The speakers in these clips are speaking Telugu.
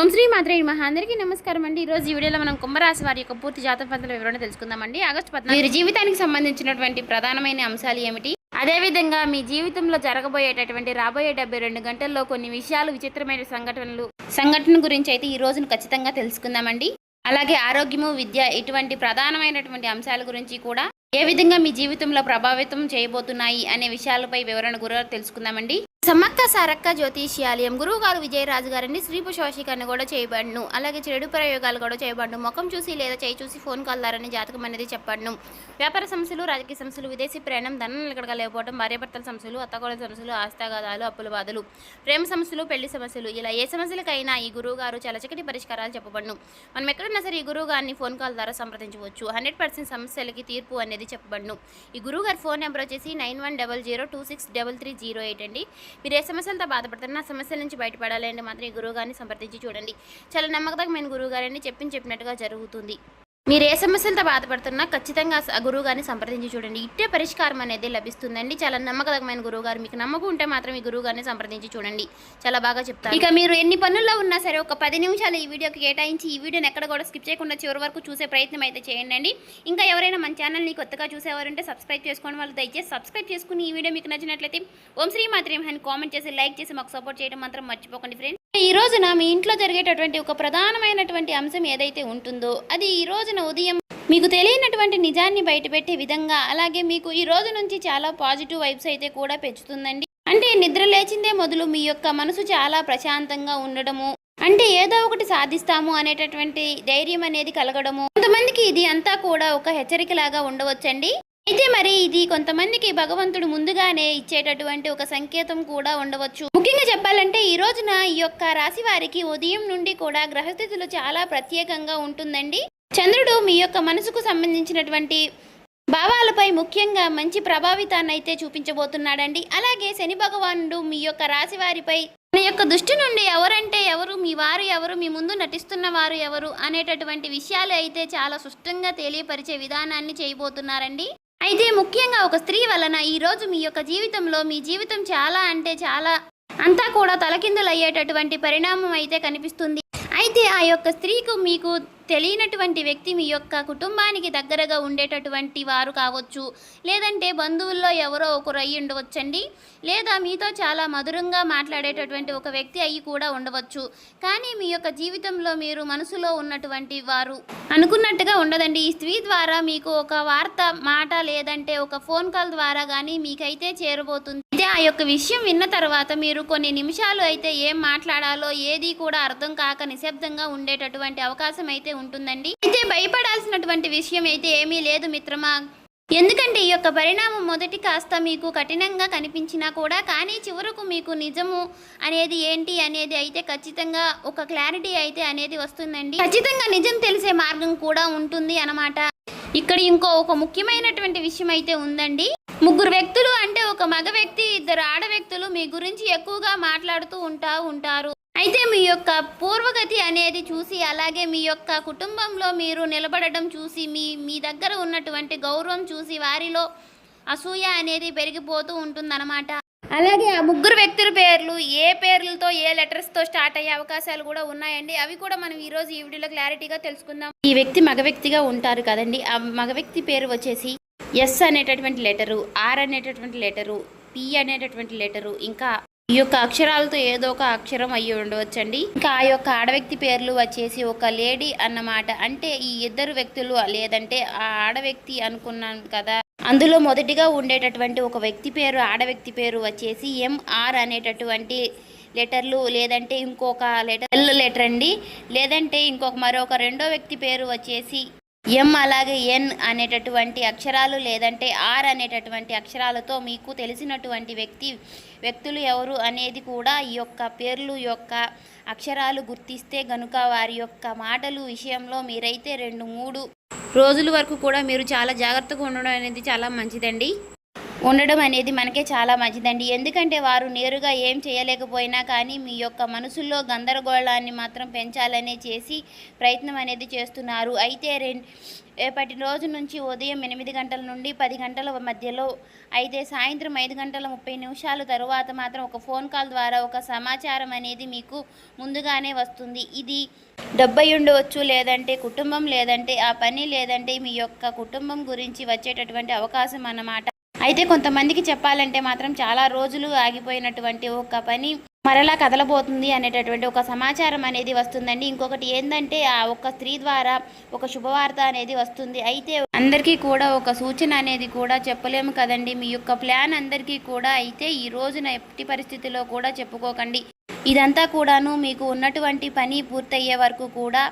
ఓం శ్రీ మాత్రే నమః. అందరికీ నమస్కారం అండి. ఈరోజు ఈ వీడియోలో మనం కుంభరాశి వారి యొక్క పూర్తి జాతక ఫలితాల వివరణ తెలుసుకుందామండి. ఆగస్టు 14 వీరి జీవితానికి సంబంధించినటువంటి ప్రధానమైన అంశాలు ఏమిటి, అదేవిధంగా మీ జీవితంలో జరగబోయేటటువంటి రాబోయే 72 గంటల్లో కొన్ని విషయాలు, విచిత్రమైన సంఘటన గురించి అయితే ఈ రోజును ఖచ్చితంగా తెలుసుకుందామండి. అలాగే ఆరోగ్యము, విద్య ఇటువంటి ప్రధానమైనటువంటి అంశాల గురించి కూడా ఏ విధంగా మీ జీవితంలో ప్రభావితం చేయబోతున్నాయి అనే విషయాలపై వివరణ గురించి తెలుసుకుందామండి. సమ్మక్క సారక్క జ్యోతిష్యాలయం గురువు గారు విజయరాజు గారిని స్త్రీ పురుషోషికరణ కూడా చేయబడును. అలాగే చెడు ప్రయోగాలు కూడా చేయబడును. ముఖం చూసి లేదా చేయి చూసి ఫోన్ కాల్ ద్వారానే జాతకం అనేది చెప్పబడును. వ్యాపార సమస్యలు, రాజకీయ సమస్యలు, విదేశీ ప్రయాణం, ధనం నిలకడగా లేకపోవడం, భార్యాభర్తల సమస్యలు, అత్తకోడల సమస్యలు, ఆస్తాగాదాలు, అప్పుల బాధలు, ప్రేమ సమస్యలు, పెళ్లి సమస్యలు, ఇలా ఏ సమస్యలకైనా ఈ గురువు గారు చాలా చక్కటి పరిష్కారాలు చెప్పబడును. మనం ఎక్కడైనా సరే ఈ గురువు గారిని ఫోన్ కాల్ ద్వారా సంప్రదించవచ్చు. 100% సమస్యలకి తీర్పు అనేది చెప్పబడును. ఈ గురువు గారి ఫోన్ నెంబర్ వచ్చేసి 9100263308 అండి. మీరు ఏ సమస్యలతో బాధపడుతున్నా ఆ సమస్యల నుంచి బయటపడాలంటే మాత్రం ఈ గురువు గారిని సంప్రదించి చూడండి. చాలా నమ్మకమైన గురువు గారిని చెప్పినట్టుగా జరుగుతుంది. మీరు ఏ సమస్యలతో బాధపడుతున్నా ఖచ్చితంగా గురువు గారిని సంప్రదించి చూడండి. ఇట్టే పరిష్కారం అనేది లభిస్తుందండి. చాలా నమ్మకమైన గురువు గారు. మీకు నమ్మకం ఉంటే మాత్రం ఈ గురువు గారిని సంప్రదించి చూడండి. చాలా బాగా చెప్తారు. ఇక మీరు ఎన్ని పనుల్లో ఉన్నా సరే ఒక 10 నిమిషాలు ఈ వీడియోకి కేటాయించి ఈ వీడియోని ఎక్కడ కూడా స్కిప్ చేయకుండా చివరి వరకు చూసే ప్రయత్నం అయితే చేయండి. ఇంకా ఎవరైనా మన ఛానల్ని కొత్తగా చూసేవారంటే సబ్స్క్రైబ్ చేసుకోండి. వాళ్ళు దయచేసి సబ్స్క్రైబ్ చేసుకుని ఈ వీడియో మీకు నచ్చినట్లయితే ఓం శ్రీ మాత్రం అని కామెంట్ చేసి లైక్ చేసి మాకు సపోర్ట్ చేయడం మాత్రం మర్చిపోకండి ఫ్రెండ్స్. ఈ రోజున మీ ఇంట్లో జరిగేటటువంటి ఒక ప్రధానమైనటువంటి అంశం ఏదైతే ఉంటుందో అది ఈ రోజున ఉదయం మీకు తెలియనటువంటి నిజాన్ని బయటపెట్టే విధంగా, అలాగే మీకు ఈ రోజు నుంచి చాలా పాజిటివ్ వైబ్స్ అయితే కూడా పెంచుతుందండి. అంటే నిద్ర లేచిందే మొదలు మీ యొక్క మనసు చాలా ప్రశాంతంగా ఉండడము, అంటే ఏదో ఒకటి సాధిస్తాము అనేటటువంటి ధైర్యం అనేది కలగడము. కొంతమందికి ఇది అంతా కూడా ఒక హెచ్చరికలాగా ఉండవచ్చండి. అయితే మరి ఇది కొంతమందికి భగవంతుడు ముందుగానే ఇచ్చేటటువంటి ఒక సంకేతం కూడా ఉండవచ్చు. ముఖ్యంగా చెప్పాలంటే ఈ రోజున ఈ యొక్క రాశి వారికి ఉదయం నుండి కూడా గ్రహస్థితులు చాలా ప్రత్యేకంగా ఉంటుందండి. చంద్రుడు మీ యొక్క మనసుకు సంబంధించినటువంటి భావాలపై ముఖ్యంగా మంచి ప్రభావితాన్ని అయితే చూపించబోతున్నాడండి. అలాగే శని భగవానుడు మీ యొక్క రాశి వారిపై మీ యొక్క దృష్టి నుండి ఎవరంటే ఎవరు, మీ వారు ఎవరు, మీ ముందు నటిస్తున్న వారు ఎవరు అనేటటువంటి విషయాలు అయితే చాలా స్పష్టంగా తెలియపరిచే విధానాన్ని చేయబోతున్నారండి. అయితే ముఖ్యంగా ఒక స్త్రీ వలన ఈరోజు మీ యొక్క జీవితంలో మీ జీవితం చాలా అంటే చాలా అంతా కూడా తలకిందులు అయ్యేటటువంటి పరిణామం అయితే కనిపిస్తుంది. అయితే ఆ యొక్క స్త్రీకు మీకు తెలియనటువంటి వ్యక్తి మీ యొక్క కుటుంబానికి దగ్గరగా ఉండేటటువంటి వారు కావచ్చు, లేదంటే బంధువుల్లో ఎవరో ఒకరు అయ్యి ఉండవచ్చండి, లేదా మీతో చాలా మధురంగా మాట్లాడేటటువంటి ఒక వ్యక్తి అయ్యి కూడా ఉండవచ్చు. కానీ మీ యొక్క జీవితంలో మీరు మనసులో ఉన్నటువంటి వారు అనుకున్నట్టుగా ఉండదండి. ఈ స్త్రీ ద్వారా మీకు ఒక వార్త, మాట లేదంటే ఒక ఫోన్ కాల్ ద్వారా కానీ మీకైతే చేరబోతుంది. అయితే ఆ యొక్క విషయం విన్న తర్వాత మీరు కొన్ని నిమిషాలు అయితే ఏం మాట్లాడాలో ఏది కూడా అర్థం కాక నిశ్శబ్దంగా ఉండేటటువంటి అవకాశం అయితే ఉంటుందండి. అయితే భయపడాల్సినటువంటి విషయం అయితే ఏమీ లేదు మిత్రమా. ఎందుకంటే ఈ యొక్క పరిణామం మొదటి కాస్త మీకు కఠినంగా కనిపించినా కూడా కానీ చివరకు మీకు నిజము అనేది ఏంటి అనేది అయితే ఖచ్చితంగా ఒక క్లారిటీ అయితే అనేది వస్తుందండి. ఖచ్చితంగా నిజం తెలిసే మార్గం కూడా ఉంటుంది అన్నమాట. ఇక్కడ ఒక ముఖ్యమైనటువంటి విషయం అయితే ఉందండి. 3 వ్యక్తులు అంటే ఒక మగ వ్యక్తి, 2 ఆడ వ్యక్తులు మీ గురించి ఎక్కువగా మాట్లాడుతూ ఉంటారు. అయితే మీ యొక్క పూర్వగతి అనేది చూసి, అలాగే మీ యొక్క కుటుంబంలో మీరు నిలబడడం చూసి, మీ దగ్గర ఉన్నటువంటి గౌరవం చూసి వారిలో అసూయ అనేది పెరిగిపోతూ ఉంటుందన్నమాట. అలాగే ఆ 3 వ్యక్తుల పేర్లు ఏ పేర్లతో ఏ లెటర్స్తో స్టార్ట్ అయ్యే అవకాశాలు కూడా ఉన్నాయండి. అవి కూడా మనం ఈరోజు ఈ వీడియోలో క్లారిటీగా తెలుసుకుందాం. ఈ వ్యక్తి మగ వ్యక్తిగా ఉంటారు కదండి. ఆ మగ వ్యక్తి పేరు వచ్చేసి ఎస్ అనేటటువంటి లెటరు, ఆర్ అనేటటువంటి లెటరు, పి అనేటటువంటి లెటరు, ఇంకా ఈ యొక్క అక్షరాలతో ఏదో ఒక అక్షరం అయ్యి ఉండవచ్చండి. ఇంకా ఆ యొక్క ఆడవ్యక్తి పేర్లు వచ్చేసి ఒక లేడీ అన్నమాట. అంటే ఈ 2 వ్యక్తులు లేదంటే ఆ ఆడవ్యక్తి అనుకున్నాను కదా, అందులో మొదటిగా ఉండేటటువంటి ఒక వ్యక్తి పేరు, ఆడవ్యక్తి పేరు వచ్చేసి ఎంఆర్ అనేటటువంటి లెటర్లు, లేదంటే ఇంకొక లెటర్ అండి, లేదంటే మరొక రెండో వ్యక్తి పేరు వచ్చేసి ఎం, అలాగే ఎన్ అనేటటువంటి అక్షరాలు, లేదంటే ఆర్ అనేటటువంటి అక్షరాలతో మీకు తెలిసినటువంటి వ్యక్తులు ఎవరు అనేది కూడా ఈ యొక్క పేర్లు యొక్క అక్షరాలు గుర్తిస్తే గనుక వారి యొక్క మాటలు విషయంలో మీరైతే 2-3 రోజుల వరకు కూడా మీరు చాలా జాగ్రత్తగా ఉండడం అనేది చాలా మంచిదండి. ఉండడం అనేది మనకే చాలా మంచిదండి. ఎందుకంటే వారు నేరుగా ఏం చేయలేకపోయినా కానీ మీ యొక్క మనసుల్లో గందరగోళాన్ని మాత్రం పెంచాలనే చేసి ప్రయత్నం అనేది చేస్తున్నారు. అయితే రేపటి రోజు నుంచి ఉదయం 8 గంటల నుండి 10 గంటల మధ్యలో, అయితే సాయంత్రం 5:30 తరువాత మాత్రం ఒక ఫోన్ కాల్ ద్వారా ఒక సమాచారం అనేది మీకు ముందుగానే వస్తుంది. ఇది డబ్బై ఉండవచ్చు, లేదంటే కుటుంబం, లేదంటే ఆ పని, లేదంటే మీ యొక్క కుటుంబం గురించి వచ్చేటటువంటి అవకాశం అన్నమాట. అయితే కొంతమందికి చెప్పాలంటే మాత్రం చాలా రోజులు ఆగిపోయినటువంటి ఒక పని మరలా కదలబోతుంది అనేటటువంటి ఒక సమాచారం అనేది వస్తుందండి. ఇంకొకటి ఏంటంటే ఆ ఒక్క స్త్రీ ద్వారా ఒక శుభవార్త అనేది వస్తుంది. అయితే అందరికీ కూడా ఒక సూచన అనేది కూడా చెప్పలేము కదండి. మీ యొక్క ప్లాన్ అందరికీ కూడా అయితే ఈ రోజున ఎట్టి పరిస్థితిలో కూడా చెప్పుకోకండి. ఇదంతా కూడాను మీకు ఉన్నటువంటి పని పూర్తయ్యే వరకు కూడా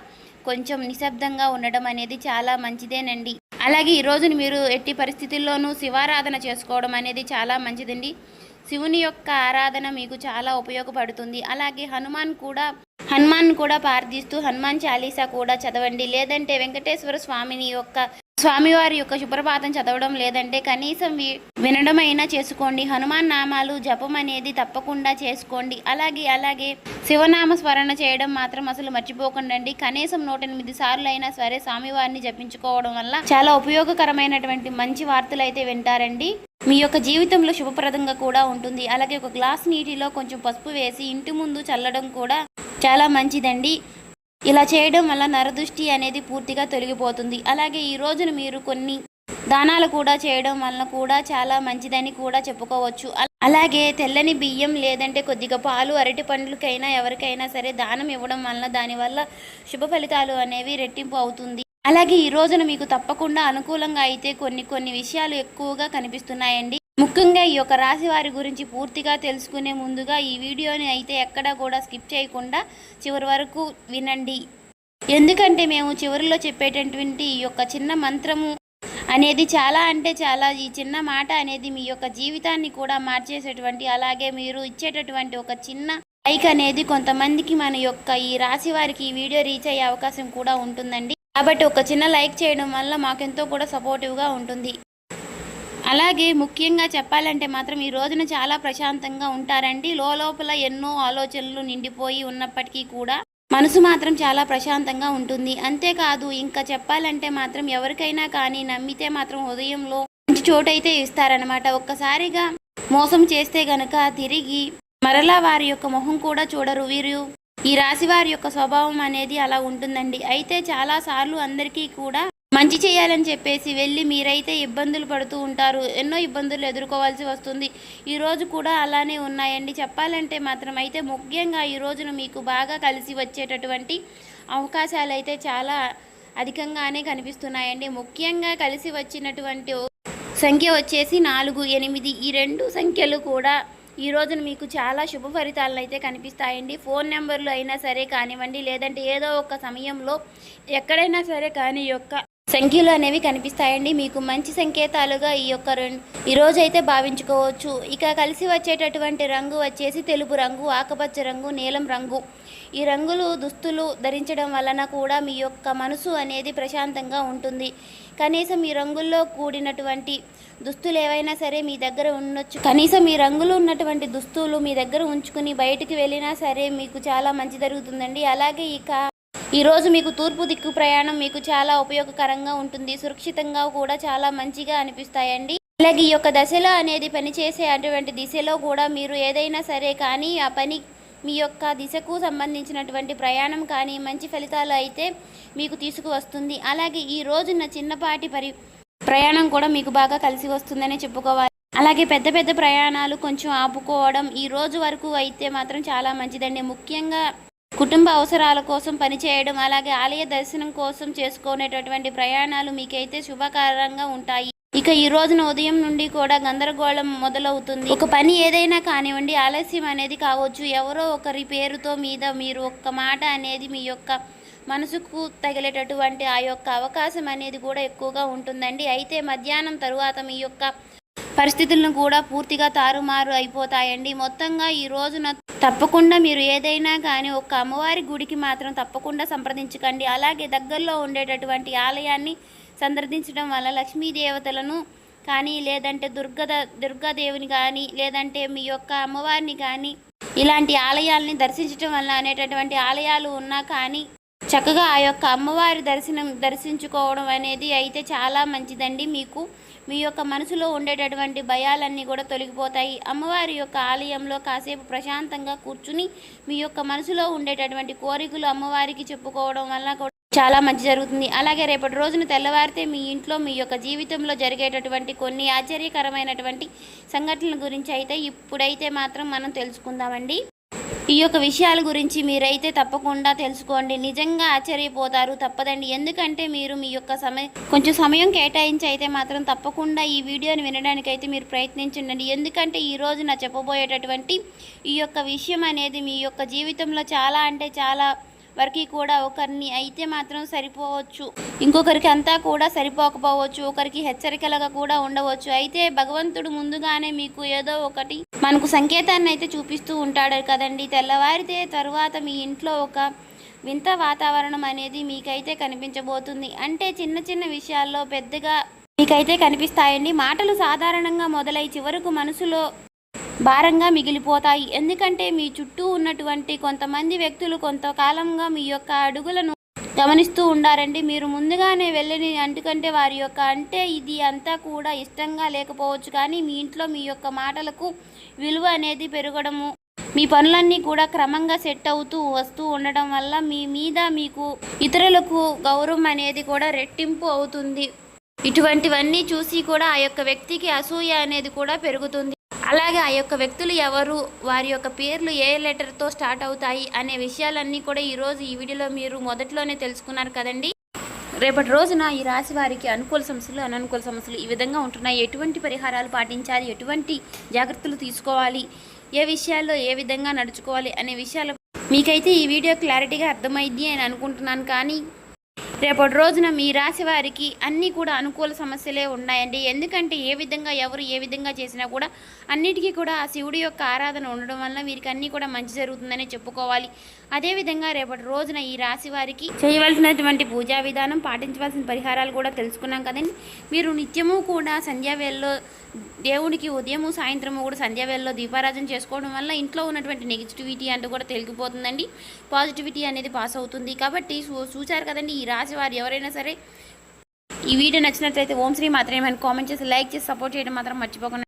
కొంచెం నిశ్శబ్దంగా ఉండడం అనేది చాలా మంచిదేనండి. అలాగే ఈ రోజున మీరు ఎట్టి పరిస్థితుల్లోనూ శివారాధన చేసుకోవడం అనేది చాలా మంచిదండి. శివుని యొక్క ఆరాధన మీకు చాలా ఉపయోగపడుతుంది. అలాగే హనుమాన్ కూడా ప్రార్థిస్తూ హనుమాన్ చాలీసా కూడా చదవండి. లేదంటే వెంకటేశ్వర స్వామివారి యొక్క సుప్రభాతం చదవడం, లేదంటే కనీసం వినడమైనా చేసుకోండి. హనుమాన్ నామాలు జపం అనేది తప్పకుండా చేసుకోండి. అలాగే శివనామ స్మరణ చేయడం మాత్రం అసలు మర్చిపోకండి. కనీసం 108 సార్లు అయినా సరే స్వామివారిని జపించుకోవడం వల్ల చాలా ఉపయోగకరమైనటువంటి మంచి వార్తలు అయితే వింటారండి. మీ యొక్క జీవితంలో శుభప్రదంగా కూడా ఉంటుంది. అలాగే ఒక గ్లాస్ నీటిలో కొంచెం పసుపు వేసి ఇంటి ముందు చల్లడం కూడా చాలా మంచిదండి. ఇలా చేయడం వల్ల నరదృష్టి అనేది పూర్తిగా తొలగిపోతుంది. అలాగే ఈ రోజున మీరు కొన్ని దానాలు కూడా చేయడం వలన కూడా చాలా మంచిదని కూడా చెప్పుకోవచ్చు. అలాగే తెల్లని బియ్యం, లేదంటే కొద్దిగా పాలు, అరటి పండ్లకైనా ఎవరికైనా సరే దానం ఇవ్వడం వలన దానివల్ల శుభ ఫలితాలు అనేవి రెట్టింపు అవుతుంది. అలాగే ఈ రోజున మీకు తప్పకుండా అనుకూలంగా అయితే కొన్ని విషయాలు ఎక్కువగా కనిపిస్తున్నాయండి. ముఖ్యంగా ఈ యొక్క రాశి వారి గురించి పూర్తిగా తెలుసుకునే ముందుగా ఈ వీడియోని అయితే ఎక్కడా కూడా స్కిప్ చేయకుండా చివరి వరకు వినండి. ఎందుకంటే మేము చివరిలో చెప్పేటటువంటి ఈ యొక్క చిన్న మంత్రము అనేది చాలా ఈ చిన్న మాట అనేది మీ యొక్క జీవితాన్ని కూడా మార్చేసేటువంటి, అలాగే మీరు ఇచ్చేటటువంటి ఒక చిన్న లైక్ అనేది కొంతమందికి మన యొక్క ఈ రాశి వారికి ఈ వీడియో రీచ్ అయ్యే అవకాశం కూడా ఉంటుందండి. కాబట్టి ఒక చిన్న లైక్ చేయడం వల్ల మాకెంతో కూడా సపోర్టివ్గా ఉంటుంది. అలాగే ముఖ్యంగా చెప్పాలంటే మాత్రం ఈ రోజున చాలా ప్రశాంతంగా ఉంటారండి. లోపల ఎన్నో ఆలోచనలు నిండిపోయి ఉన్నప్పటికీ కూడా మనసు మాత్రం చాలా ప్రశాంతంగా ఉంటుంది. అంతేకాదు ఇంకా చెప్పాలంటే మాత్రం ఎవరికైనా కానీ నమ్మితే మాత్రం హృదయంలో మంచి చోటైతే ఇస్తారనమాట. ఒక్కసారిగా మోసం చేస్తే గనక తిరిగి మరలా వారి యొక్క మొహం కూడా చూడరు. ఈ రాశి వారి యొక్క స్వభావం అనేది అలా ఉంటుందండి. అయితే చాలాసార్లు అందరికీ కూడా మంచి చేయాలని చెప్పేసి వెళ్ళి మీరైతే ఇబ్బందులు పడుతూ ఉంటారు. ఎన్నో ఇబ్బందులు ఎదుర్కోవాల్సి వస్తుంది. ఈరోజు కూడా అలానే ఉన్నాయండి చెప్పాలంటే మాత్రం. అయితే ముఖ్యంగా ఈ రోజున మీకు బాగా కలిసి వచ్చేటటువంటి అవకాశాలు అయితే చాలా అధికంగానే కనిపిస్తున్నాయండి. ముఖ్యంగా కలిసి వచ్చినటువంటి సంఖ్య వచ్చేసి 4, 8 ఈ 2 సంఖ్యలు కూడా ఈ రోజున మీకు చాలా శుభ ఫలితాలను అయితే కనిపిస్తాయండి. ఫోన్ నెంబర్లు అయినా సరే కానివ్వండి, లేదంటే ఏదో ఒక సమయంలో ఎక్కడైనా సరే కానీ యొక్క సంఖ్యలు అనేవి కనిపిస్తాయండి. మీకు మంచి సంకేతాలుగా ఈ రోజు అయితే భావించుకోవచ్చు. ఇక కలిసి వచ్చేటటువంటి రంగు వచ్చేసి తెలుపు రంగు, ఆకుపచ్చ రంగు, నీలం రంగు. ఈ రంగులు దుస్తులు ధరించడం వలన కూడా మీ యొక్క మనసు అనేది ప్రశాంతంగా ఉంటుంది. కనీసం ఈ రంగుల్లో కూడినటువంటి దుస్తులు ఏవైనా సరే మీ దగ్గర ఉండొచ్చు. కనీసం ఈ రంగులు ఉన్నటువంటి దుస్తులు మీ దగ్గర ఉంచుకుని బయటికి వెళ్ళినా సరే మీకు చాలా మంచి జరుగుతుందండి. అలాగే ఈరోజు మీకు తూర్పు దిక్కు ప్రయాణం మీకు చాలా ఉపయోగకరంగా ఉంటుంది. సురక్షితంగా కూడా చాలా మంచిగా అనిపిస్తాయండి. అలాగే ఈ యొక్క దశలో అనేది పనిచేసే అటువంటి దిశలో కూడా మీరు ఏదైనా సరే కానీ ఆ పని మీ యొక్క దిశకు సంబంధించినటువంటి ప్రయాణం కానీ మంచి ఫలితాలు అయితే మీకు తీసుకువస్తుంది. అలాగే ఈ రోజున చిన్నపాటి ప్రయాణం కూడా మీకు బాగా కలిసి వస్తుందని చెప్పుకోవాలి. అలాగే పెద్ద ప్రయాణాలు కొంచెం ఆపుకోవడం ఈ రోజు వరకు అయితే మాత్రం చాలా మంచిదండి. ముఖ్యంగా కుటుంబ అవసరాల కోసం పనిచేయడం, అలాగే ఆలయ దర్శనం కోసం చేసుకునేటటువంటి ప్రయాణాలు మీకైతే శుభకరంగా ఉంటాయి. ఇక ఈ రోజున ఉదయం నుండి కూడా గందరగోళం మొదలవుతుంది. ఒక పని ఏదైనా కానివ్వండి ఆలస్యం అనేది కావచ్చు. ఎవరో ఒకరి పేరుతో మీద మీరు ఒక్క మాట అనేది మీ యొక్క మనసుకు తగిలేటటువంటి ఆ యొక్క అవకాశం అనేది కూడా ఎక్కువగా ఉంటుందండి. అయితే మధ్యాహ్నం తరువాత మీ యొక్క పరిస్థితులను కూడా పూర్తిగా తారుమారు అయిపోతాయండి. మొత్తంగా ఈ రోజున తప్పకుండా మీరు ఏదైనా కానీ ఒక అమ్మవారి గుడికి మాత్రం తప్పకుండా సంప్రదించకండి. అలాగే దగ్గరలో ఉండేటటువంటి ఆలయాన్ని సందర్శించడం వల్ల లక్ష్మీ దేవతలను కానీ లేదంటే దుర్గాదేవిని కానీ లేదంటే మీ యొక్క అమ్మవారిని కానీ ఇలాంటి ఆలయాల్ని దర్శించడం వల్ల అనేటటువంటి ఆలయాలు ఉన్నా కానీ చక్కగా ఆ యొక్క అమ్మవారి దర్శించుకోవడం అనేది అయితే చాలా మంచిదండి. మీకు మీ యొక్క మనసులో ఉండేటటువంటి భయాలన్నీ కూడా తొలగిపోతాయి. అమ్మవారి యొక్క ఆలయంలో కాసేపు ప్రశాంతంగా కూర్చుని మీ యొక్క మనసులో ఉండేటటువంటి కోరికలు అమ్మవారికి చెప్పుకోవడం వల్ల కూడా చాలా మంచి జరుగుతుంది. అలాగే రేపటి రోజున తెల్లవారితే మీ ఇంట్లో మీ యొక్క జీవితంలో జరిగేటటువంటి కొన్ని ఆశ్చర్యకరమైనటువంటి సంఘటనల గురించి అయితే ఇప్పుడైతే మాత్రం మనం తెలుసుకుందామండి. ఈ యొక్క విషయాల గురించి మీరైతే తప్పకుండా తెలుసుకోండి. నిజంగా ఆశ్చర్యపోతారు, తప్పదండి. ఎందుకంటే మీరు మీ యొక్క కొంచెం సమయం కేటాయించి అయితే మాత్రం తప్పకుండా ఈ వీడియోని వినడానికైతే మీరు ప్రయత్నించండి. ఎందుకంటే ఈరోజు నా చెప్పబోయేటటువంటి ఈ యొక్క విషయం అనేది మీ యొక్క జీవితంలో చాలా అంటే చాలా వరకు కూడా ఒకరిని అయితే మాత్రం సరిపోవచ్చు, ఇంకొకరికి అంతా కూడా సరిపోకపోవచ్చు, ఒకరికి హెచ్చరికలుగా కూడా ఉండవచ్చు. అయితే భగవంతుడు ముందుగానే మీకు ఏదో ఒకటి మనకు సంకేతాన్ని అయితే చూపిస్తూ ఉంటాడు కదండి. తెల్లవారితే తరువాత మీ ఇంట్లో ఒక వింత వాతావరణం అనేది మీకైతే కనిపించబోతుంది. అంటే చిన్న చిన్న విషయాల్లో పెద్దగా మీకైతే కనిపిస్తాయండి. మాటలు సాధారణంగా మొదలై చివరకు మనసులో భారంగా మిగిలిపోతాయి. ఎందుకంటే మీ చుట్టూ ఉన్నటువంటి కొంతమంది వ్యక్తులు కొంతకాలంగా మీ యొక్క అడుగులను గమనిస్తూ ఉండారండి. మీరు ముందుగానే వెళ్ళని ఎందుకంటే వారి యొక్క అంటే ఇది అంతా కూడా ఇష్టంగా లేకపోవచ్చు, కానీ మీ ఇంట్లో మీ యొక్క మాటలకు విలువ అనేది పెరగడము, మీ పనులన్నీ కూడా క్రమంగా సెట్ అవుతూ వస్తూ ఉండడం వల్ల మీ మీద మీకు ఇతరులకు గౌరవం అనేది కూడా రెట్టింపు అవుతుంది. ఇటువంటివన్నీ చూసి కూడా ఆ యొక్క వ్యక్తికి అసూయ అనేది కూడా పెరుగుతుంది. అలాగే ఆ యొక్క వ్యక్తులు ఎవరు, వారి యొక్క పేర్లు ఏ లెటర్తో స్టార్ట్ అవుతాయి అనే విషయాలన్నీ కూడా ఈరోజు ఈ వీడియోలో మీరు మొదట్లోనే తెలుసుకున్నారు కదండి. రేపటి రోజున ఈ రాశి వారికి అనుకూల సమస్యలు అననుకూల సమస్యలు ఈ విధంగా ఉంటున్నాయి. ఎటువంటి పరిహారాలు పాటించాలి, ఎటువంటి జాగ్రత్తలు తీసుకోవాలి, ఏ విషయాల్లో ఏ విధంగా నడుచుకోవాలి అనే విషయాలు మీకైతే ఈ వీడియో క్లారిటీగా అర్థమైంది అని అనుకుంటున్నాను. కానీ రేపటి రోజున మీ రాశి వారికి అన్నీ కూడా అనుకూల సమస్యలే ఉన్నాయండి. ఎందుకంటే ఏ విధంగా ఎవరు ఏ విధంగా చేసినా కూడా అన్నిటికీ కూడా ఆ శివుడి యొక్క ఆరాధన ఉండడం వల్ల వీరికి అన్నీ కూడా మంచి జరుగుతుందని చెప్పుకోవాలి. అదేవిధంగా రేపటి రోజున ఈ రాశి వారికి చేయవలసినటువంటి పూజా విధానం, పాటించవలసిన పరిహారాలు కూడా తెలుసుకున్నాం కదండి. మీరు నిత్యము కూడా సంధ్యావేళలో దేవుడికి ఉదయము సాయంత్రము కూడా సంధ్యావేళలో దీపారాధన చేసుకోవడం వల్ల ఇంట్లో ఉన్నటువంటి నెగిటివిటీ అంటూ కూడా తొలగిపోతుందండి. పాజిటివిటీ అనేది పాస్ అవుతుంది. కాబట్టి చూశారు కదండి, ఈ రాశి వారు ఎవరైనా సరే ఈ వీడియో నచ్చినట్లయితే ఓం శ్రీ మాత్రమే కామెంట్ చేసి లైక్ చేసి సపోర్ట్ చేయడం మాత్రం మర్చిపోకుండా.